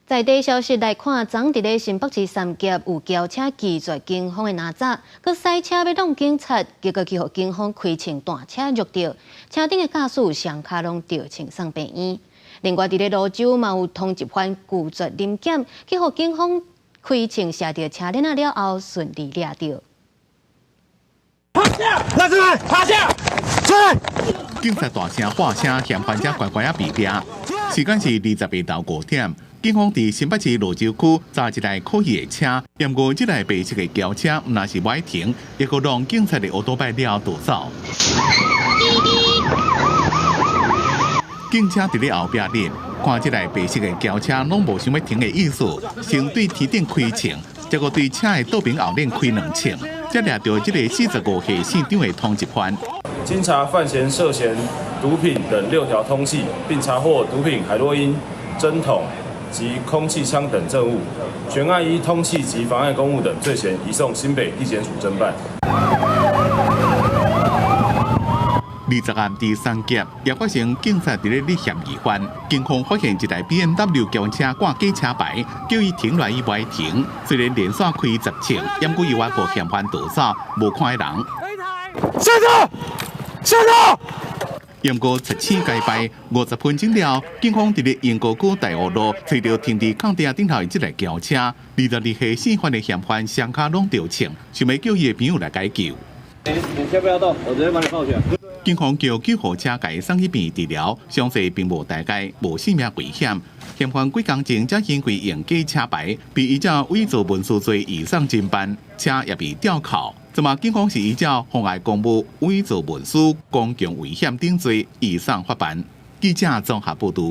在地消息来看，昨伫咧新北市三峡有轿车拒绝警方的拿闸，佮驶车要弄警察，结果去互警方开枪弹车入着，车顶的驾驶双脚拢吊穿送病院。另外，伫咧泸州嘛有通缉犯拒绝临检，去互警方开枪射着车顶了后，顺利抓着。趴下！拿出来！趴下！出来！警察大声喊声，嫌犯者乖乖啊避避。时间是20日到5点。警方伫新北市泸州区查一台可疑的车，验过这台白色的轿车，毋但是歪停，也个让警察的奥多摆了逃走。警车伫咧后壁咧，看这台白色的轿车拢无想要停的意思，先对天顶开枪，结果对车的倒边后面开2枪，才抓到这个45岁县长的通缉犯。经查犯嫌涉嫌毒品等6条通缉，并查获毒品海洛因、针筒及空气枪等证物，全案依通缉及妨碍公务等罪嫌移送新北地检署侦办。20案第3劫也发生警察伫咧立嫌疑犯，警方发现一台 BMW 轿车挂假车牌，叫伊停落伊歪停，虽然连续开10枪，验过以外个嫌犯逃走，无看的人。下车！下车！验过17街牌，50分钟了，警方伫咧永国区大湖路找到停伫抗地顶头的这台轿车，22岁姓范的嫌犯双脚拢吊枪，想要叫伊的朋友来解救。你先不要动，我直接把你抱起来。警方叫救护车甲伊送去病院治疗，伤势并无大碍，无性命危险。嫌犯几工前才因为用假车牌，被依照伪造文书罪移送侦办，车也被吊扣。即嘛，警方是依照妨碍公务、伪造文书、公共危险等罪移送法办。记者综合报道。